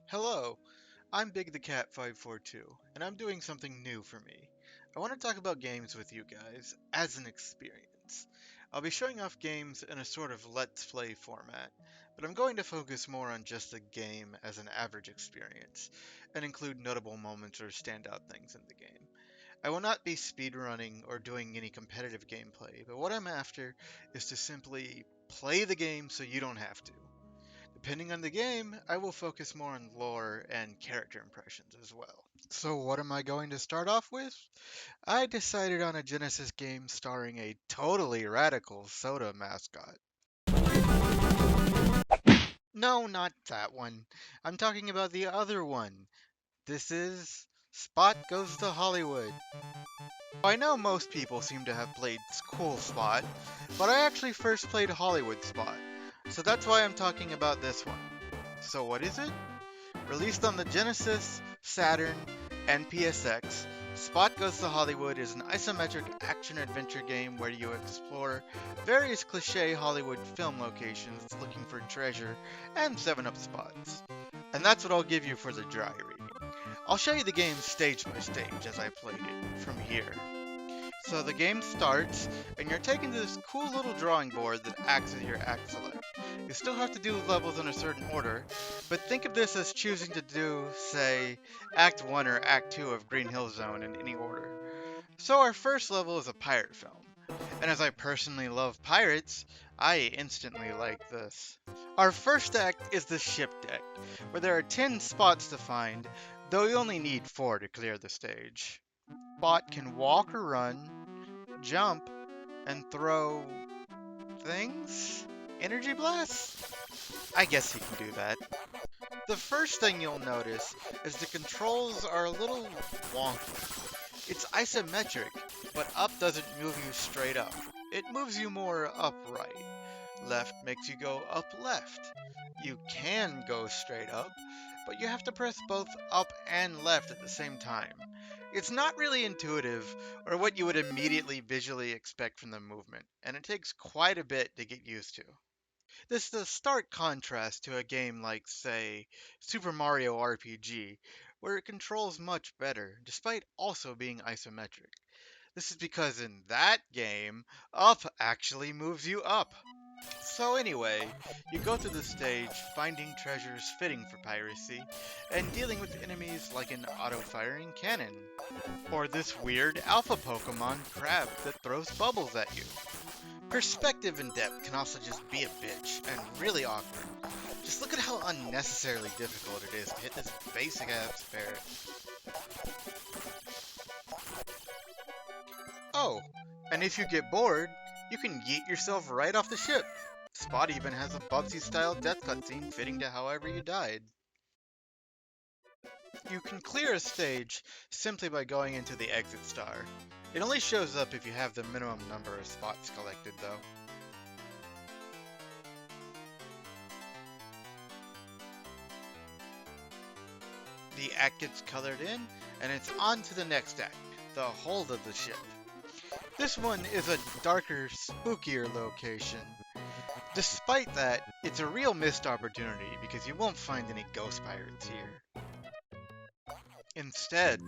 Hello, I'm Big the Cat 542, and I'm doing something new for me. I want to talk about games with you guys as an experience. I'll be showing off games in a sort of let's play format, but I'm going to focus more on just the game as an average experience, and include notable moments or standout things in the game. I will not be speedrunning or doing any competitive gameplay, but what I'm after is to simply play the game so you don't have to. Depending on the game, I will focus more on lore and character impressions as well. So what am I going to start off with? I decided on a Genesis game starring a totally radical soda mascot. No, not that one. I'm talking about the other one. This is Spot Goes to Hollywood. I know most people seem to have played Cool Spot, but I actually first played Hollywood Spot. So that's why I'm talking about this one. So what is it? Released on the Genesis, Saturn, and PSX, Spot Goes to Hollywood is an isometric action-adventure game where you explore various cliché Hollywood film locations looking for treasure and 7-up spots. And that's what I'll give you for the dry reading. I'll show you the game stage by stage as I played it from here. So the game starts, and you're taken to this cool little drawing board that acts as your act select. You still have to do levels in a certain order, but think of this as choosing to do, say, Act 1 or Act 2 of Green Hill Zone in any order. So our first level is a pirate film, and as I personally love pirates, I instantly like this. Our first act is the ship deck, where there are 10 spots to find, though you only need 4 to clear the stage. Spot can walk or run, jump, and throw things? Energy blasts? I guess he can do that. The first thing you'll notice is the controls are a little wonky. It's isometric, but up doesn't move you straight up. It moves you more upright. Left makes you go up left. You can go straight up, but you have to press both up and left at the same time. It's not really intuitive, or what you would immediately visually expect from the movement, and it takes quite a bit to get used to. This is a stark contrast to a game like, say, Super Mario RPG, where it controls much better, despite also being isometric. This is because in that game, up actually moves you up. So anyway, you go through the stage, finding treasures fitting for piracy, and dealing with enemies like an auto-firing cannon, or this weird alpha Pokemon crab that throws bubbles at you. Perspective and depth can also just be a bitch, and really awkward. Just look at how unnecessarily difficult it is to hit this basic-ass ferret. Oh, and if you get bored, you can yeet yourself right off the ship. Spot even has a Bubsy-style death cutscene fitting to however you died. You can clear a stage simply by going into the exit star. It only shows up if you have the minimum number of spots collected, though. The act gets colored in, and it's on to the next act, the hold of the ship. This one is a darker, spookier location. Despite that, it's a real missed opportunity because you won't find any ghost pirates here. Instead,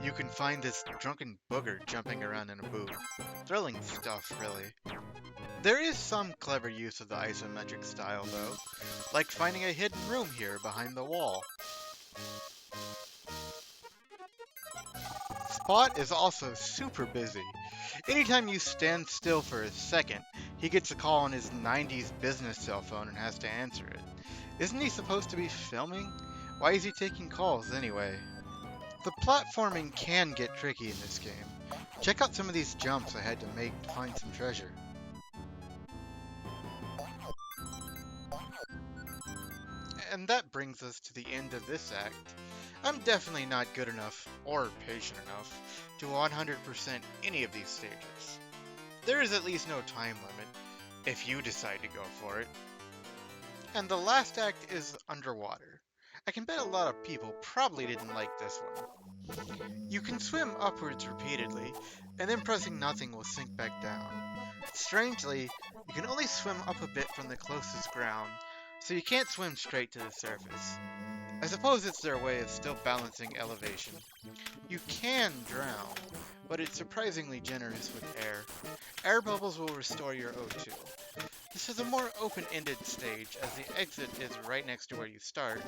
you can find this drunken booger jumping around in a booth. Thrilling stuff, really. There is some clever use of the isometric style, though, like finding a hidden room here behind the wall. Spot is also super busy. Anytime you stand still for a second, he gets a call on his 90s business cell phone and has to answer it. Isn't he supposed to be filming? Why is he taking calls anyway? The platforming can get tricky in this game. Check out some of these jumps I had to make to find some treasure. And that brings us to the end of this act. I'm definitely not good enough, or patient enough, to 100% any of these stages. There is at least no time limit, if you decide to go for it. And the last act is underwater. I can bet a lot of people probably didn't like this one. You can swim upwards repeatedly, and then pressing nothing will sink back down. Strangely, you can only swim up a bit from the closest ground, so you can't swim straight to the surface. I suppose it's their way of still balancing elevation. You can drown, but it's surprisingly generous with air. Air bubbles will restore your O2. This is a more open-ended stage, as the exit is right next to where you start,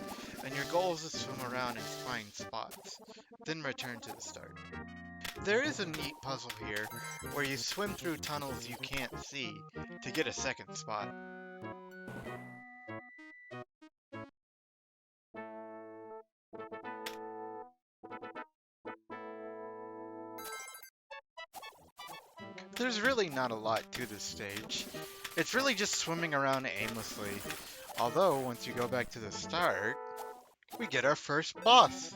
and your goal is to swim around and find spots, then return to the start. There is a neat puzzle here, where you swim through tunnels you can't see to get a second spot. There's really not a lot to this stage. It's really just swimming around aimlessly. Although, once you go back to the start, we get our first boss.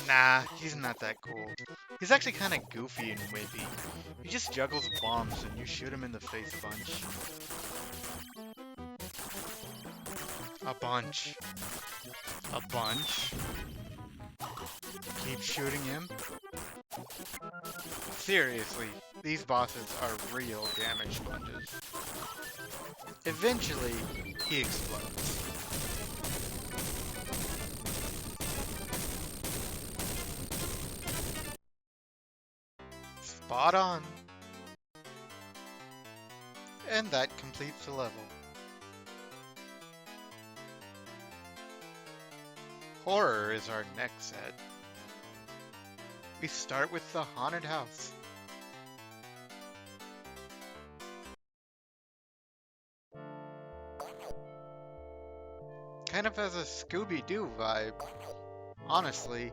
Nah, he's not that cool. He's actually kind of goofy and wimpy. He just juggles bombs and you shoot him in the face a bunch. A bunch. A bunch. Keep shooting him. Seriously, these bosses are real damage sponges. Eventually, he explodes. Spot on! And that completes the level. Horror is our next set. We start with the haunted house. Kind of has a Scooby-Doo vibe. Honestly,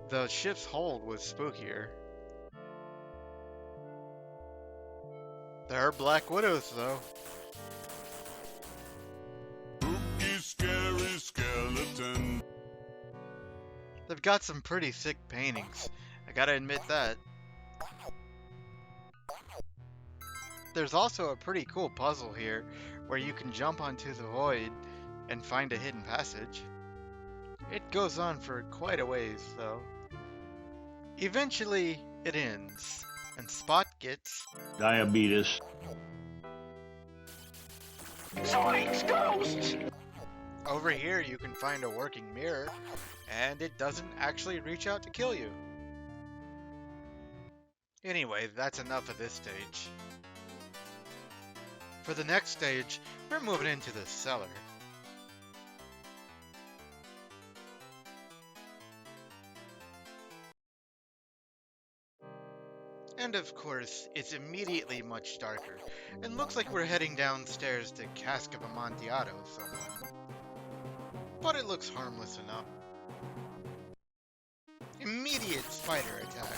the ship's hold was spookier. There are Black Widows, though. Spooky, scary skeleton. They've got some pretty sick paintings. I gotta admit that. There's also a pretty cool puzzle here, where you can jump onto the void and find a hidden passage. It goes on for quite a ways, though. Eventually, it ends, and Spot gets diabetes. Zoinks, ghosts! over here. You can find a working mirror, and it doesn't actually reach out to kill you. Anyway, that's enough of this stage. For the next stage, we're moving into the cellar. And of course, it's immediately much darker, and looks like we're heading downstairs to Cask of Amontillado somewhere. But it looks harmless enough. Immediate spider attack.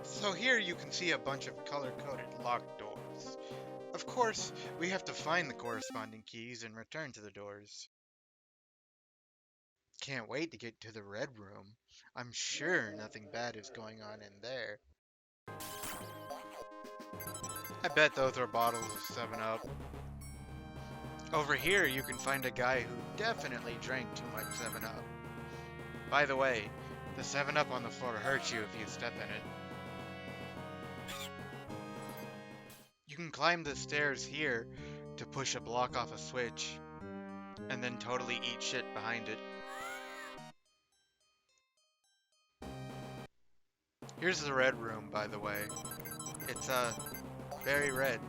So here you can see a bunch of color-coded locked doors. Of course, we have to find the corresponding keys and return to the doors. Can't wait to get to the red room. I'm sure nothing bad is going on in there. I bet those are bottles of 7-Up. Over here you can find a guy who definitely drank too much 7-Up. By the way, the 7-Up on the floor hurts you if you step in it. You can climb the stairs here to push a block off a switch, and then totally eat shit behind it. Here's the red room, by the way. It's, very red.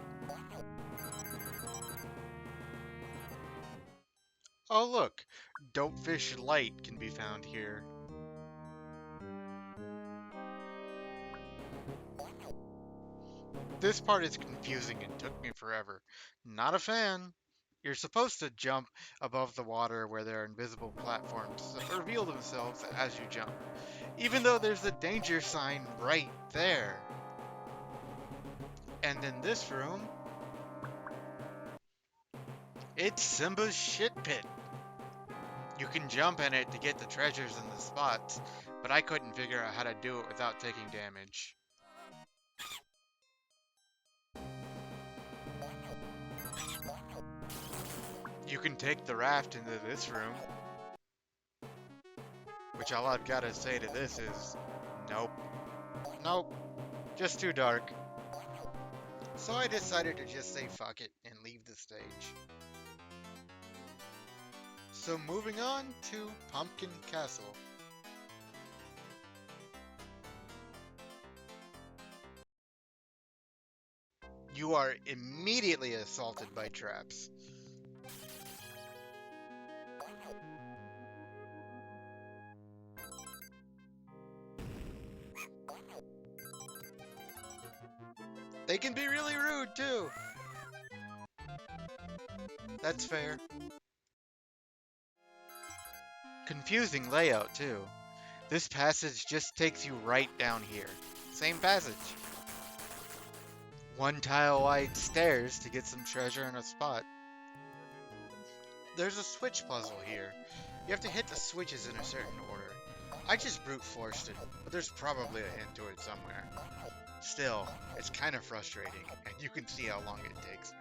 Oh look! Dopefish Light can be found here. This part is confusing and took me forever. Not a fan. You're supposed to jump above the water where there are invisible platforms that reveal themselves as you jump, even though there's a danger sign right there. And in this room, it's Simba's shit pit. You can jump in it to get the treasures and the spots, but I couldn't figure out how to do it without taking damage. You can take the raft into this room, which all I've got to say to this is, nope. Nope, just too dark. So I decided to just say fuck it and leave the stage. So moving on to Pumpkin Castle. You are immediately assaulted by traps. They can be really rude too. That's fair. Confusing layout too. This passage just takes you right down here. Same passage. One tile wide stairs to get some treasure in a spot. There's a switch puzzle here. You have to hit the switches in a certain order. I just brute forced it, but there's probably a hint to it somewhere. Still, it's kind of frustrating, and you can see how long it takes me.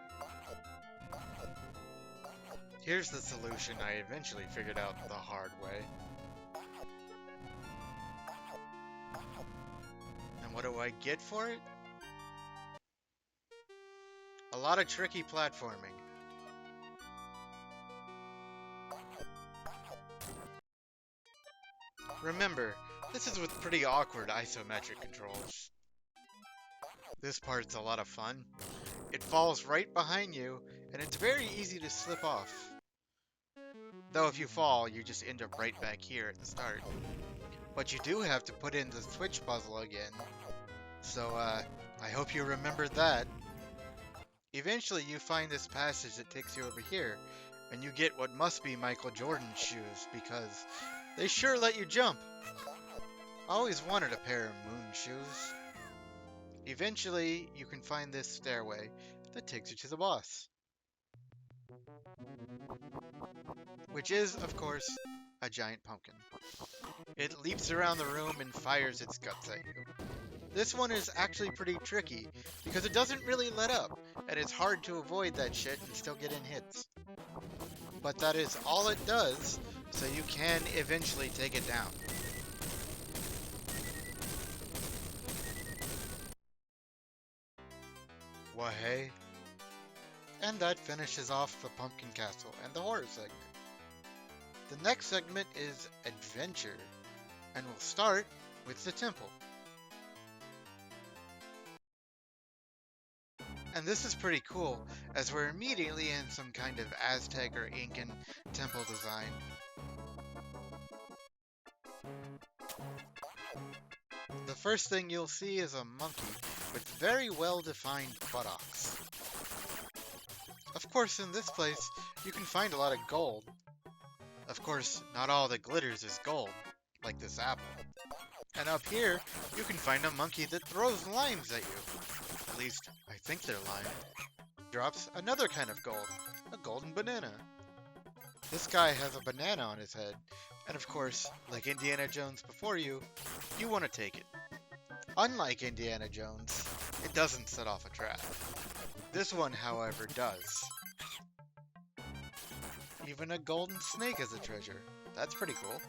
Here's the solution I eventually figured out the hard way. And what do I get for it? A lot of tricky platforming. Remember, this is with pretty awkward isometric controls. This part's a lot of fun. It falls right behind you, and it's very easy to slip off. Though if you fall, you just end up right back here at the start. But you do have to put in the switch puzzle again. So, I hope you remembered that. Eventually you find this passage that takes you over here, and you get what must be Michael Jordan's shoes, because they sure let you jump. I always wanted a pair of moon shoes. Eventually, you can find this stairway that takes you to the boss. Which is, of course, a giant pumpkin. It leaps around the room and fires its guts at you. This one is actually pretty tricky, because it doesn't really let up, and it's hard to avoid that shit and still get in hits. But that is all it does, so you can eventually take it down. Wahey. And that finishes off the Pumpkin Castle and the horror segment. The next segment is adventure, and we'll start with the temple. And this is pretty cool, as we're immediately in some kind of Aztec or Incan temple design. The first thing you'll see is a monkey with very well-defined buttocks. Of course, in this place, you can find a lot of gold. Of course, not all that glitters is gold, like this apple. And up here, you can find a monkey that throws limes at you. At least, I think they're lime. Drops another kind of gold, a golden banana. This guy has a banana on his head, and of course, like Indiana Jones before you, you want to take it. Unlike Indiana Jones, it doesn't set off a trap. This one, however, does. Even a golden snake is a treasure. That's pretty cool.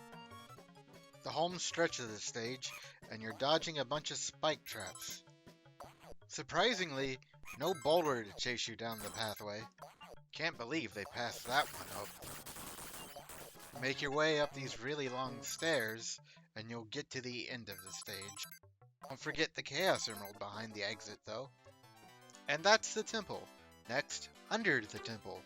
The home stretch of the stage, and you're dodging a bunch of spike traps. Surprisingly, no boulder to chase you down the pathway. Can't believe they passed that one up. Make your way up these really long stairs, and you'll get to the end of the stage. Don't forget the Chaos Emerald behind the exit, though. And that's the temple. Next, under the temple.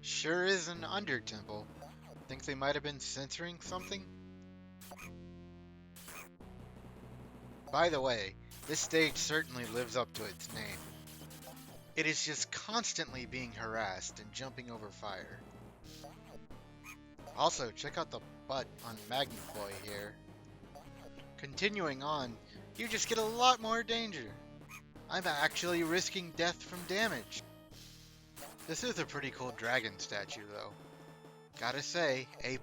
Sure is an under temple. Think they might have been censoring something? By the way, this stage certainly lives up to its name. It is just constantly being harassed and jumping over fire. Also, check out the butt on Boy here. Continuing on, you just get a lot more danger. I'm actually risking death from damage. This is a pretty cool dragon statue, though. Gotta say, A++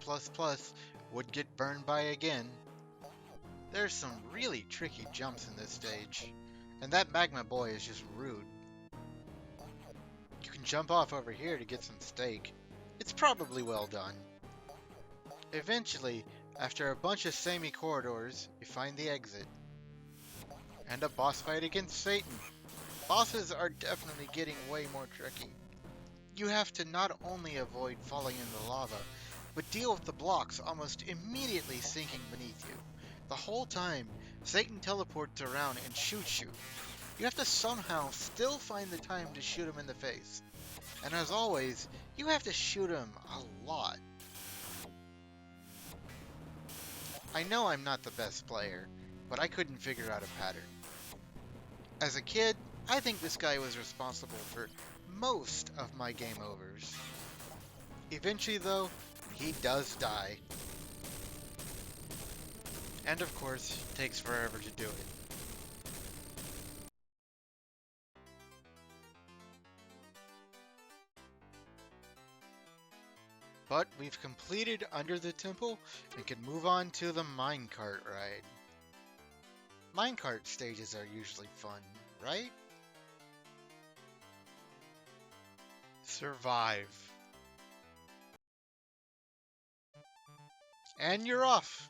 would get burned by again. There's some really tricky jumps in this stage, and that Magma Boy is just rude. You can jump off over here to get some steak. It's probably well done. Eventually, After a bunch of samey corridors, you find the exit. And a boss fight against Satan. Bosses are definitely getting way more tricky. You have to not only avoid falling in the lava, but deal with the blocks almost immediately sinking beneath you. The whole time, Satan teleports around and shoots you. You have to somehow still find the time to shoot him in the face. And as always, you have to shoot him a lot. I know I'm not the best player, but I couldn't figure out a pattern. As a kid, I think this guy was responsible for most of my game overs. Eventually though, he does die. And of course, it takes forever to do it. But we've completed Under the Temple and can move on to the minecart ride. Minecart stages are usually fun, right? Survive. And you're off.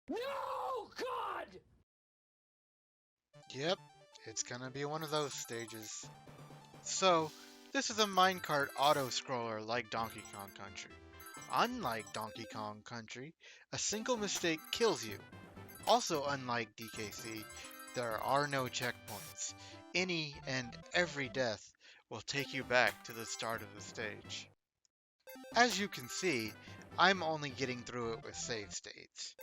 No, God! Yep, it's gonna be one of those stages. So, this is a minecart auto-scroller like Donkey Kong Country. Unlike Donkey Kong Country, a single mistake kills you. Also unlike DKC, there are no checkpoints. Any and every death will take you back to the start of the stage. As you can see, I'm only getting through it with save states.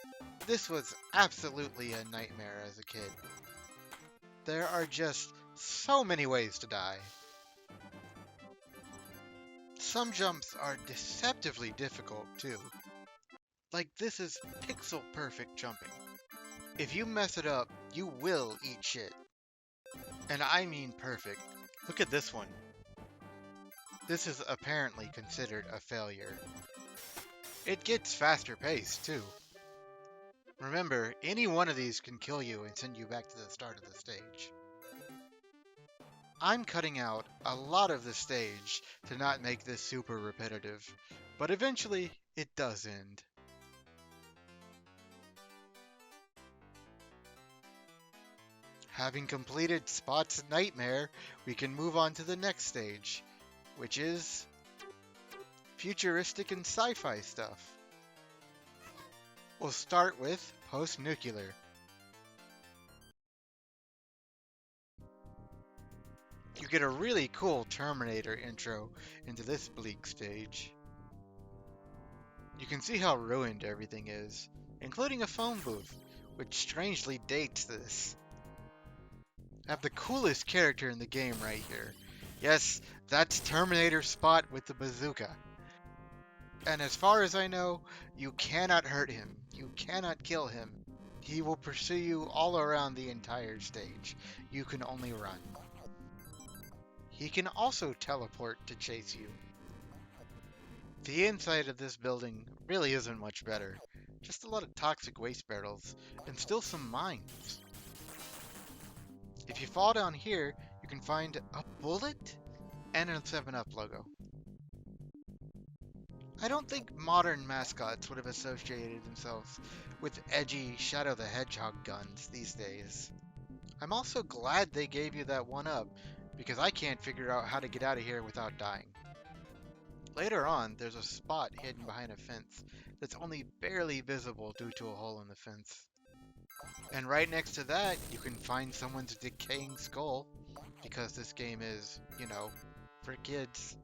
This was absolutely a nightmare as a kid. There are just so many ways to die. Some jumps are deceptively difficult too. Like this is pixel perfect jumping. If you mess it up, you will eat shit. And I mean perfect. Look at this one. This is apparently considered a failure. It gets faster paced too. Remember, any one of these can kill you and send you back to the start of the stage. I'm cutting out a lot of the stage to not make this super repetitive, but eventually it does end. Having completed Spot's nightmare, we can move on to the next stage, which is futuristic and sci-fi stuff. We'll start with post-nuclear. You get a really cool Terminator intro into this bleak stage. You can see how ruined everything is, including a phone booth, which strangely dates this. I have the coolest character in the game right here. Yes, that's Terminator Spot with the bazooka. And as far as I know, you cannot hurt him. You cannot kill him. He will pursue you all around the entire stage. You can only run. He can also teleport to chase you. The inside of this building really isn't much better. Just a lot of toxic waste barrels, and still some mines. If you fall down here, you can find a bullet and a 7-Up logo. I don't think modern mascots would have associated themselves with edgy Shadow the Hedgehog guns these days. I'm also glad they gave you that 1-up, because I can't figure out how to get out of here without dying. Later on, there's a spot hidden behind a fence that's only barely visible due to a hole in the fence. And right next to that, you can find someone's decaying skull, because this game is, you know, for kids.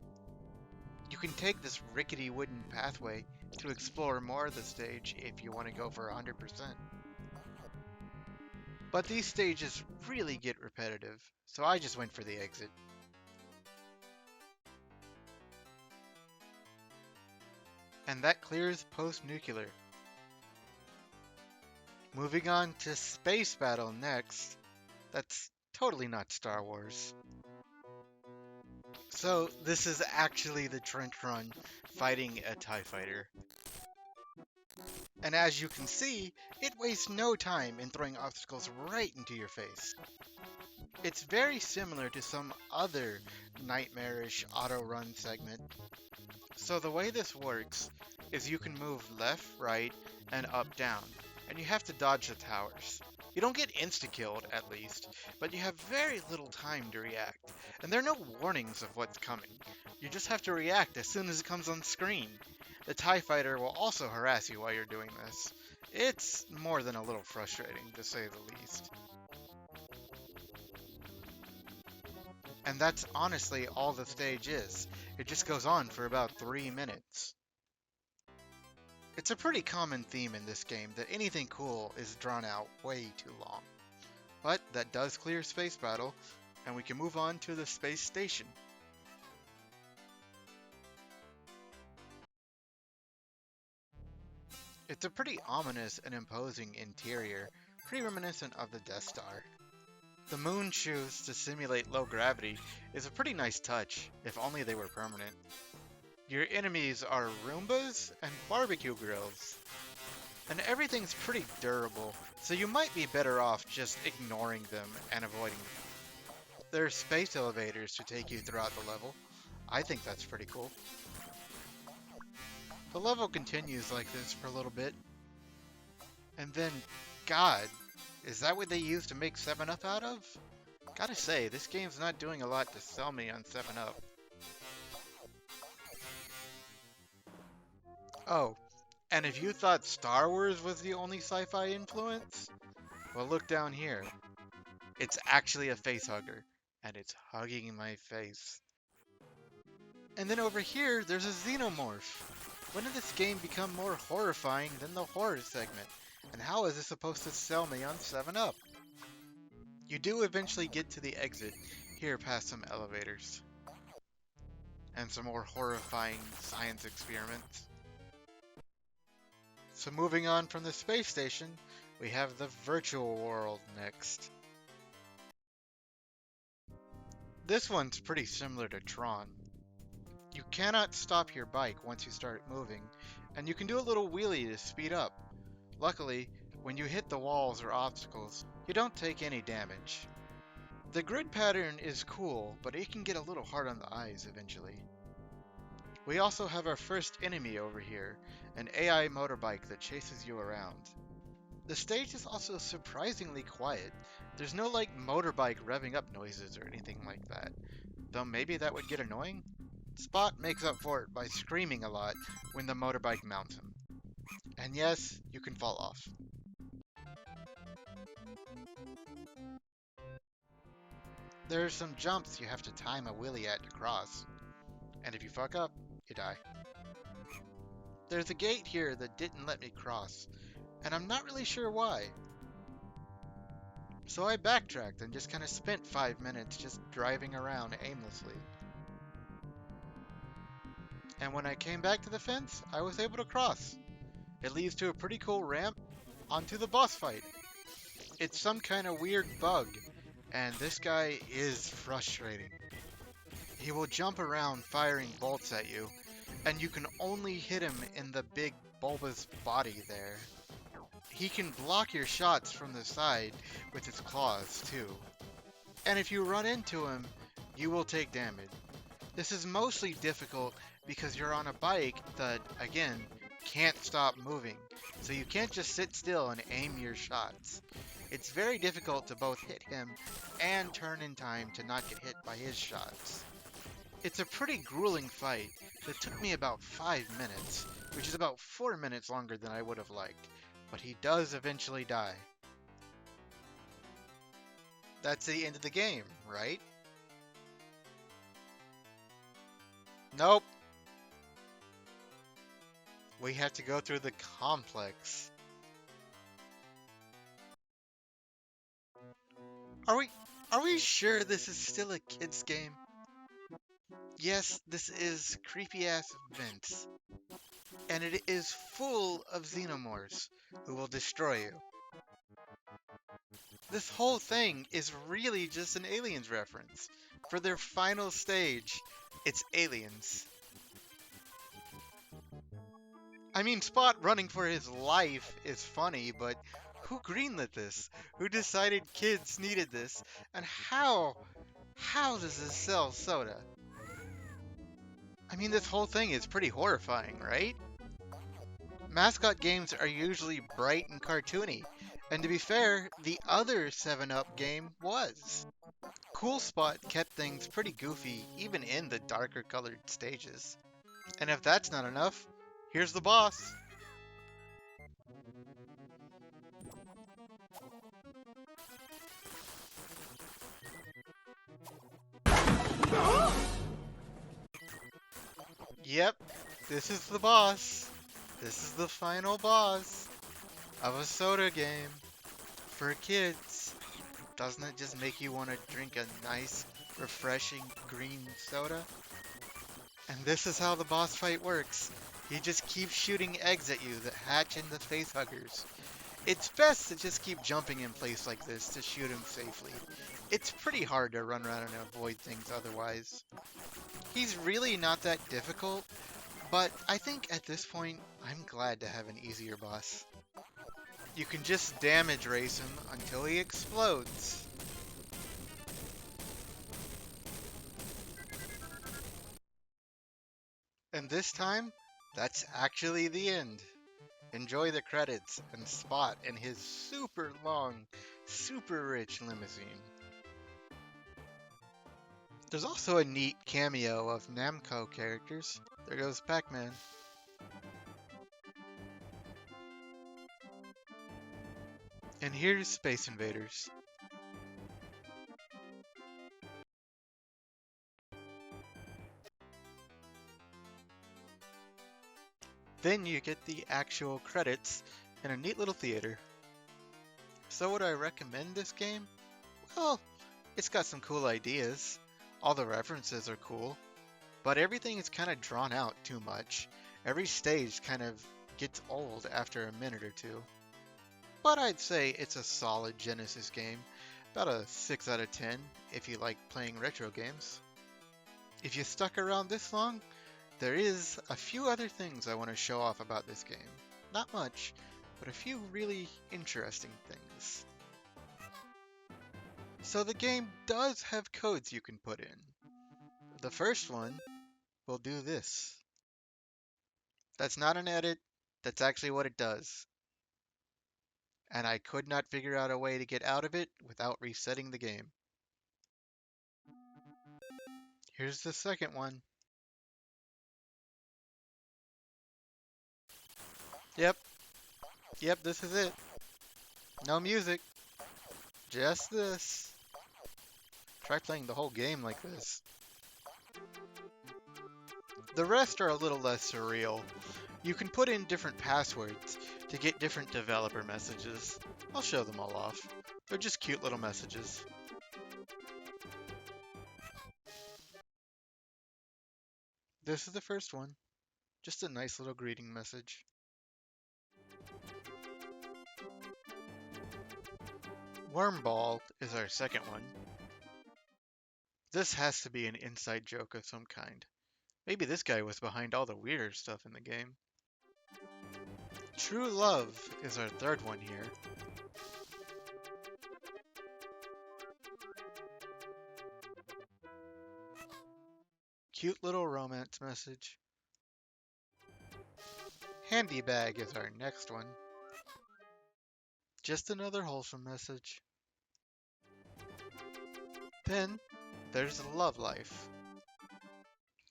You can take this rickety wooden pathway to explore more of the stage if you want to go for 100%. But these stages really get repetitive, so I just went for the exit. And that clears post-nuclear. Moving on to Space Battle next. That's totally not Star Wars. So this is actually the trench run fighting a TIE fighter. And as you can see, it wastes no time in throwing obstacles right into your face. It's very similar to some other nightmarish auto run segment. So So the way this works is you can move left, right, and up, down, and you have to dodge the towers. You don't get insta-killed, at least, but you have very little time to react, and there are no warnings of what's coming. You just have to react as soon as it comes on screen. The TIE fighter will also harass you while you're doing this. It's more than a little frustrating, to say the least. And that's honestly all the stage is. It just goes on for about 3 minutes. It's a pretty common theme in this game that anything cool is drawn out way too long. But that does clear Space Battle, and we can move on to the space station. It's a pretty ominous and imposing interior, pretty reminiscent of the Death Star. The moon shoes to simulate low gravity is a pretty nice touch, if only they were permanent. Your enemies are Roombas and barbecue grills. And everything's pretty durable, so you might be better off just ignoring them and avoiding them. There are space elevators to take you throughout the level. I think that's pretty cool. The level continues like this for a little bit. And then, God, is that what they used to make 7-Up out of? Gotta say, this game's not doing a lot to sell me on 7-Up. Oh, and if you thought Star Wars was the only sci-fi influence, well, look down here. It's actually a facehugger, and it's hugging my face. And then over here, there's a xenomorph. When did this game become more horrifying than the horror segment? And how is this supposed to sell me on 7-Up? You do eventually get to the exit, here past some elevators. And some more horrifying science experiments. So moving on from the space station, we have the virtual world next. This one's pretty similar to Tron. You cannot stop your bike once you start moving, and you can do a little wheelie to speed up. Luckily, when you hit the walls or obstacles, you don't take any damage. The grid pattern is cool, but it can get a little hard on the eyes eventually. We also have our first enemy over here, an AI motorbike that chases you around. The stage is also surprisingly quiet. There's no like motorbike revving up noises or anything like that, though maybe that would get annoying. Spot makes up for it by screaming a lot when the motorbike mounts him. And yes, you can fall off. There are some jumps you have to time a wheelie at to cross, and if you fuck up, you die. There's a gate here that didn't let me cross, and I'm not really sure why. So I backtracked and just kind of spent 5 minutes just driving around aimlessly. And when I came back to the fence, I was able to cross. It leads to a pretty cool ramp onto the boss fight. It's some kind of weird bug, and this guy is frustrating. He will jump around firing bolts at you, and you can only hit him in the big bulbous body there. He can block your shots from the side with his claws too. And if you run into him, you will take damage. This is mostly difficult because you're on a bike that, again, can't stop moving. So you can't just sit still and aim your shots. It's very difficult to both hit him and turn in time to not get hit by his shots. It's a pretty grueling fight that took me about 5 minutes, which is about 4 minutes longer than I would have liked, but he does eventually die. That's the end of the game, right? Nope. We have to go through the complex. Are we sure this is still a kid's game? Yes, this is creepy-ass Vince. And it is full of xenomorphs who will destroy you. This whole thing is really just an Aliens reference. For their final stage, it's Aliens. I mean, Spot running for his life is funny, but who greenlit this? Who decided kids needed this? And how does this sell soda? I mean, this whole thing is pretty horrifying, right? Mascot games are usually bright and cartoony, and to be fair, the other 7-Up game was. Cool Spot kept things pretty goofy even in the darker colored stages. And if that's not enough, here's the boss. Yep, this is the boss. This is the final boss of a soda game for kids. Doesn't it just make you want to drink a nice, refreshing green soda? And this is how the boss fight works. He just keeps shooting eggs at you that hatch into face huggers. It's best to just keep jumping in place like this to shoot him safely. It's pretty hard to run around and avoid things otherwise. He's really not that difficult, but I think at this point, I'm glad to have an easier boss. You can just damage race him until he explodes. And this time, that's actually the end. Enjoy the credits and Spot in his super long, super rich limousine. There's also a neat cameo of Namco characters. There goes Pac-Man. And here's Space Invaders. Then you get the actual credits in a neat little theater. So would I recommend this game? Well, it's got some cool ideas. All the references are cool. But everything is kind of drawn out too much. Every stage kind of gets old after a minute or two. But I'd say it's a solid Genesis game. About a 6 out of 10 if you like playing retro games. If you stuck around this long, there is a few other things I want to show off about this game. Not much, but a few really interesting things. So the game does have codes you can put in. The first one will do this. That's not an edit, that's actually what it does. And I could not figure out a way to get out of it without resetting the game. Here's the second one. Yep, this is it. No music, just this. Try playing the whole game like this. The rest are a little less surreal. You can put in different passwords to get different developer messages. I'll show them all off. They're just cute little messages. This is the first one. Just a nice little greeting message. Wormball is our second one. This has to be an inside joke of some kind. Maybe this guy was behind all the weirder stuff in the game. True Love is our third one here. Cute little romance message. Handy Bag is our next one. Just another wholesome message. Then there's Love Life.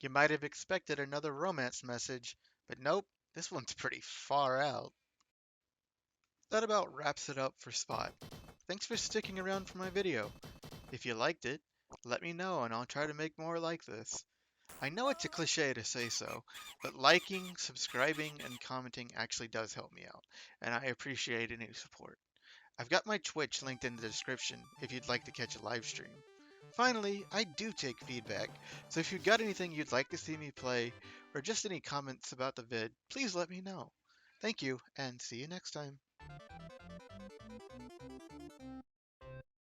You might have expected another romance message, but nope, this one's pretty far out. That about wraps it up for Spot. Thanks for sticking around for my video. If you liked it, let me know and I'll try to make more like this. I know it's a cliche to say so, but liking, subscribing, and commenting actually does help me out, and I appreciate any support. I've got my Twitch linked in the description if you'd like to catch a live stream. Finally, I do take feedback, so if you've got anything you'd like to see me play, or just any comments about the vid, please let me know. Thank you, and see you next time.